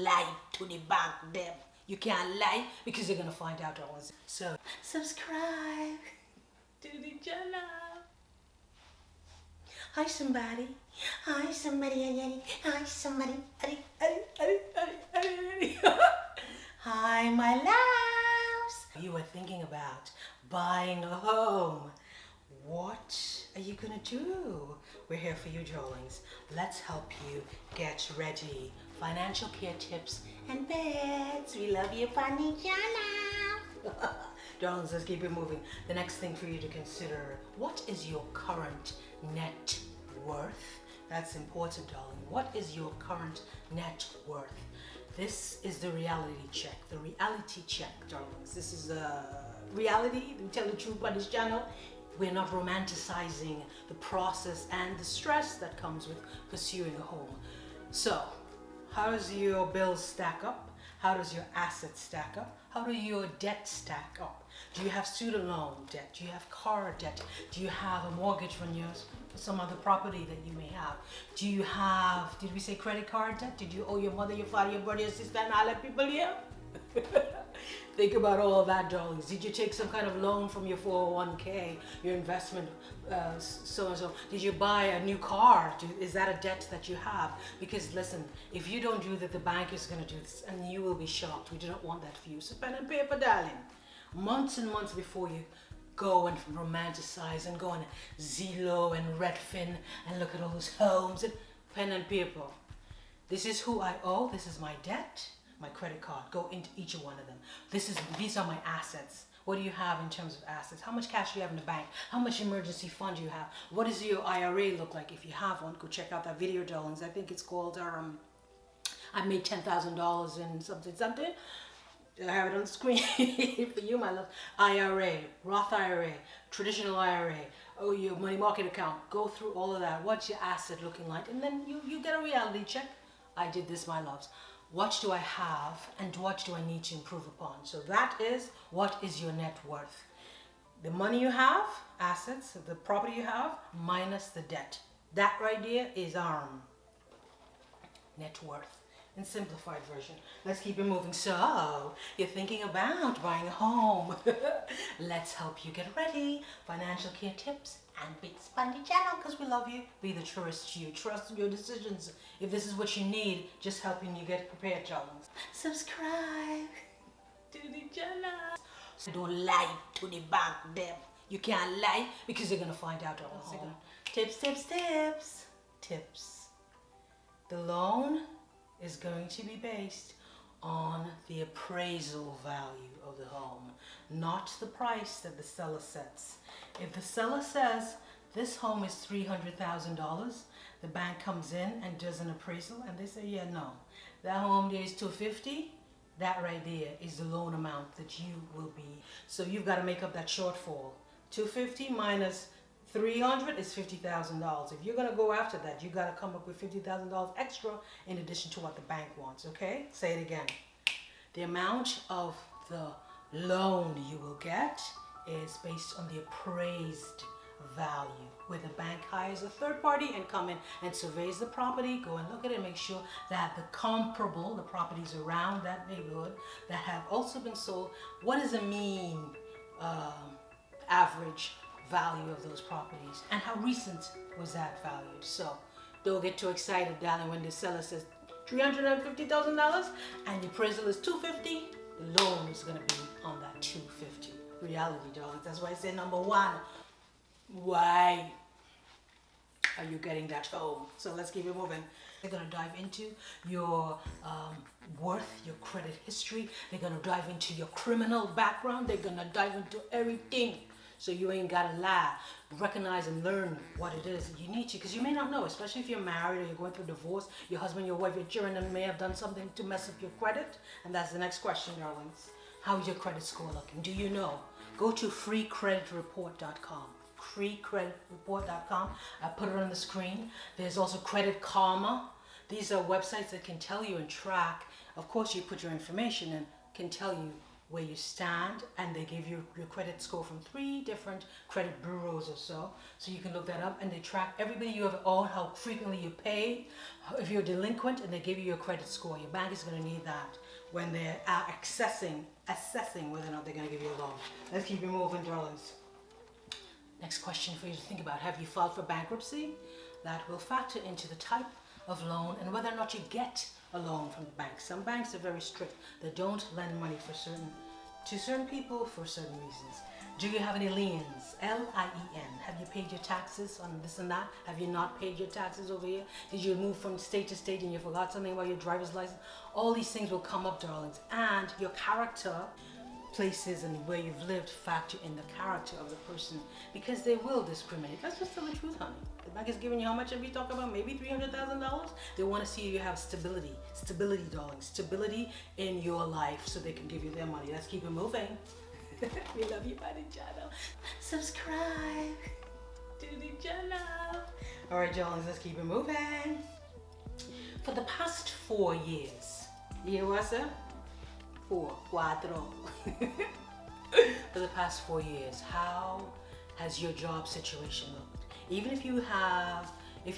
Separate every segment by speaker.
Speaker 1: lie to the bank, them. You can't lie because you're gonna find out all this. So subscribe to the channel. Hi somebody. Hi somebody. Hi somebody. Hi my loves. You were thinking about buying a home. What are you gonna do? We're here for you, darlings. Let's help you get ready. Financial care tips and beds. We love you, funny channel. Darlings, let's keep it moving. The next thing for you to consider, what is your current net worth? That's important, darling. What is your current net worth? This is the reality check. The reality check, darlings. This is a reality. We tell the truth on this channel. We're not romanticizing the process and the stress that comes with pursuing a home. So, how does your bills stack up? How does your assets stack up? How do your debt stack up? Do you have student loan debt? Do you have car debt? Do you have a mortgage on some other property that you may have? Do you have, did we say credit card debt? Did you owe your mother, your father, your brother, your sister, and all the people here? Think about all of that, darlings. Did you take some kind of loan from your 401k, your investment, so-and-so? Did you buy a new car? Is that a debt that you have? Because listen, if you don't do that, the bank is going to do this, and you will be shocked. We do not want that for you. So pen and paper, darling. Months and months before you go and romanticize and go on Zillow and Redfin and look at all those homes, and pen and paper. This is who I owe. This is my debt. My credit card, go into each one of them. These are my assets. What do you have in terms of assets? How much cash do you have in the bank? How much emergency fund do you have? What does your IRA look like? If you have one, go check out that video, darlings. I think it's called I made $10,000 in something. I have it on the screen for you, my love. IRA, Roth IRA, traditional IRA, oh, your money market account. Go through all of that. What's your asset looking like? And then you get a reality check. I did this, my loves. What do I have and what do I need to improve upon? So that is, what is your net worth? The money you have, assets, the property you have, minus the debt. That right there is net worth in simplified version. Let's keep it moving. So, you're thinking about buying a home. Let's help you get ready. Financial care tips and Big Spondy channel, because we love you. Be the truest you. Trust your decisions. If this is what you need, just helping you get prepared, darlings. Subscribe to the channel. So don't lie to the bank, them. You can't lie because you're going to find out all the Tips. The loan is going to be based on the appraisal value of the home, not the price that the seller sets. If the seller says this home is $300,000, the bank comes in and does an appraisal and they say, yeah, no, that home there is $250,000. That right there is the loan amount that you will be. So you've got to make up that shortfall. $250,000 minus $300,000 is $50,000. If you're going to go after that, you got to come up with $50,000 extra in addition to what the bank wants, okay? Say it again. The amount of the loan you will get is based on the appraised value, where the bank hires a third party and come in and surveys the property, go and look at it, make sure that the properties around that neighborhood that have also been sold, what is the mean average value of those properties and how recent was that valued. So don't get too excited, darling, when the seller says $350,000 and the appraisal is $250,000, the loan is going to be on that $250,000. Reality, darling. That's why I say number one, why are you getting that home? So let's keep it moving. They're going to dive into your worth, your credit history. They're going to dive into your criminal background. They're going to dive into everything. So you ain't got to lie. Recognize and learn what it is you need to, because you may not know, especially if you're married or you're going through divorce, your husband, your wife, your children may have done something to mess up your credit. And that's the next question, darlings. How is your credit score looking? Do you know? Go to freecreditreport.com. freecreditreport.com. I put it on the screen. There's also Credit Karma. These are websites that can tell you and track. Of course, you put your information in, can tell you where you stand, and they give you your credit score from 3 different credit bureaus or so. So you can look that up, and they track everybody you ever owned, how frequently you pay, if you're delinquent, and they give you your credit score. Your bank is going to need that when they're assessing whether or not they're going to give you a loan. Let's keep it moving, darlings. Next question for you to think about. Have you filed for bankruptcy? That will factor into the type of loan and whether or not you get a loan from the bank. Some banks are very strict. They don't lend money to certain people for certain reasons. Do you have any liens? L-I-E-N. Have you paid your taxes on this and that? Have you not paid your taxes over here? Did you move from state to state and you forgot something about your driver's license? All these things will come up, darlings. And your character, places and where you've lived factor in the character of the person, because they will discriminate. Let's just tell the truth, honey. The bank is giving you how much have you talked about? Maybe $300,000? They want to see you have stability, darling, stability in your life so they can give you their money. Let's keep it moving. We love you, buddy channel. Subscribe to the channel. All right, darlings, let's keep it moving. For the past 4 years, you what's up? 4, 4. For the past 4 years, how has your job situation looked? Even if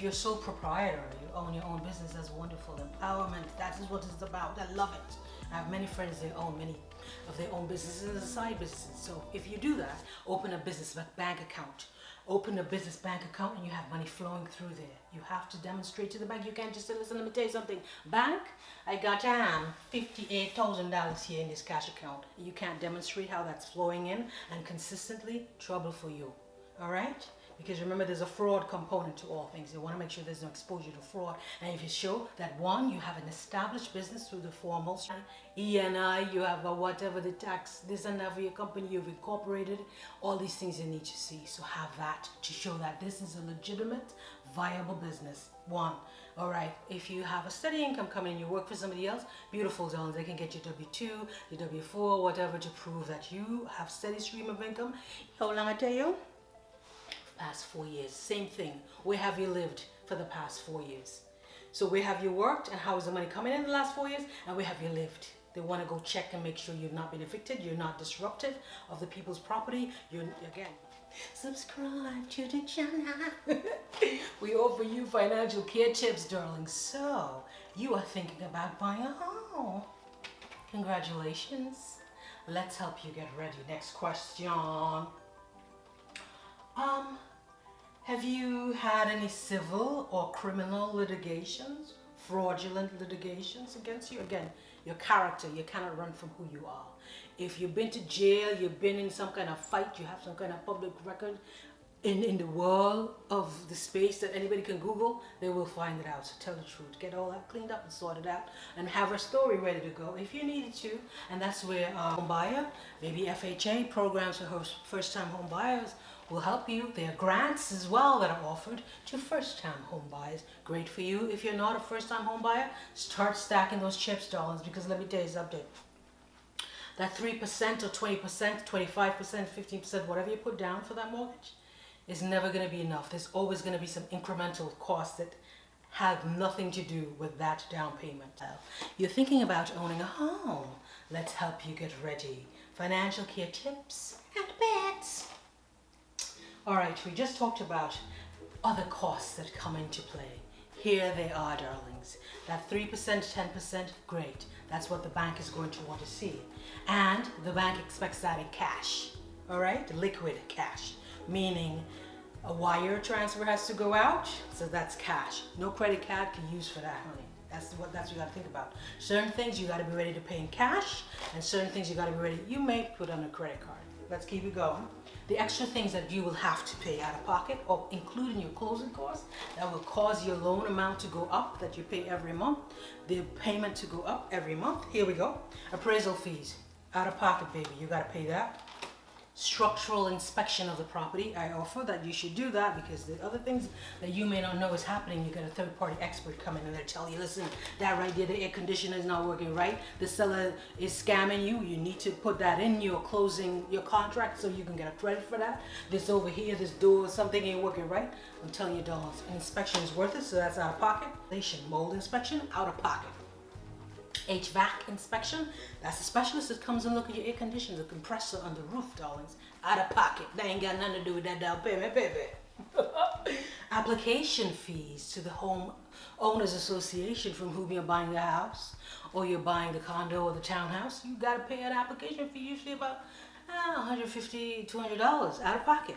Speaker 1: you're sole proprietor, you own your own business, that's wonderful. Empowerment, that is what it's about. I love it. I have many friends that own many of their own businesses and side businesses. So if you do that, open a business bank account. Open a business bank account and you have money flowing through there. You have to demonstrate to the bank. You can't just say, listen, let me tell you something. Bank, I got $58,000 here in this cash account. You can't demonstrate how that's flowing in and consistently, trouble for you. All right? Because remember, there's a fraud component to all things. You want to make sure there's no exposure to fraud. And if you show that, one, you have an established business through the formal ENI, you have a whatever the tax, this and that for your company, you've incorporated, all these things you need to see. So have that to show that this is a legitimate, viable business. One. All right, if you have a steady income coming in, you work for somebody else, beautiful, darling. They can get your W-2, your W-4, whatever to prove that you have steady stream of income. How long I tell you? Past 4 years, same thing. Where have you lived for the past 4 years? So where have you worked and how is the money coming in the last 4 years? And where have you lived? They want to go check and make sure you've not been evicted, you're not disruptive of the people's property. You're, again, subscribe to the channel. We offer you financial care tips, darling. So you are thinking about buying a home. Congratulations. Let's help you get ready. Next question. Have you had any civil or criminal litigations, fraudulent litigations against you? Again, your character, you cannot run from who you are. If you've been to jail, you've been in some kind of fight, you have some kind of public record in the world of the space that anybody can Google, they will find it out. So tell the truth. Get all that cleaned up and sorted out and have a story ready to go if you needed to. And that's where home buyer, maybe FHA programs for first-time home buyers will help you. There are grants as well that are offered to first-time home buyers. Great for you. If you're not a first-time home buyer, start stacking those chips, darlings, because let me tell you something. That 3% or 20%, 25%, 15%, whatever you put down for that mortgage is never going to be enough. There's always going to be some incremental costs that have nothing to do with that down payment. You're thinking about owning a home. Let's help you get ready. Financial care tips and bets. All right, we just talked about other costs that come into play. Here they are, darlings. That 3%, 10%, great. That's what the bank is going to want to see. And the bank expects that in cash, all right? Liquid cash, meaning a wire transfer has to go out, so that's cash. No credit card can use for that, honey. That's what you got to think about. Certain things you got to be ready to pay in cash, and certain things you got to be ready, you may put on a credit card. Let's keep it going. The extra things that you will have to pay out of pocket, or including your closing costs, that will cause your loan amount to go up that you pay every month, the payment to go up every month. Here we go. Appraisal fees, out of pocket, baby. You got to pay that. Structural inspection of the property. I offer that you should do that because the other things that you may not know is happening. You got a third-party expert come in and they tell you, listen, that right there, the air conditioner is not working right. The seller is scamming you. You need to put that in your closing, your contract, so you can get a credit for that. This over here, this door, something ain't working right. I'm telling you, dollars. An inspection is worth it, so that's out of pocket. Mold inspection, out of pocket. HVAC inspection. That's a specialist that comes and look at your air conditioner, the compressor on the roof, darlings. Out of pocket. They ain't got nothing to do with that down payment, baby. Application fees to the Home Owners Association from whom you're buying the house, or you're buying the condo or the townhouse. You gotta pay an application fee, usually about $150, $200 out of pocket.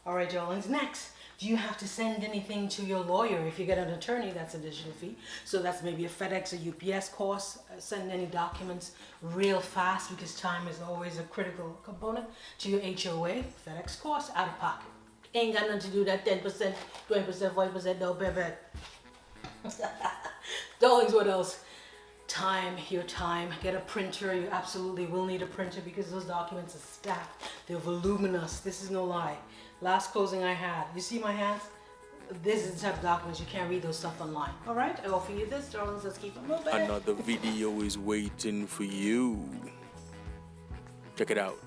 Speaker 1: All right, darlings. Next, do you have to send anything to your lawyer? If you get an attorney, that's additional fee. So that's maybe a FedEx or UPS course. Send any documents real fast because time is always a critical component to your HOA. FedEx course, out of pocket. Ain't got nothing to do with that 10%, 20%, 40%, no, baby. Darlings, what else? Time, your time. Get a printer. You absolutely will need a printer because those documents are stacked. They're voluminous. This is no lie. Last closing I had. You see my hands? This is the type of documents you can't read those stuff online. All right, I offer you this, darlings. Let's keep it moving.
Speaker 2: Another video is waiting for you. Check it out.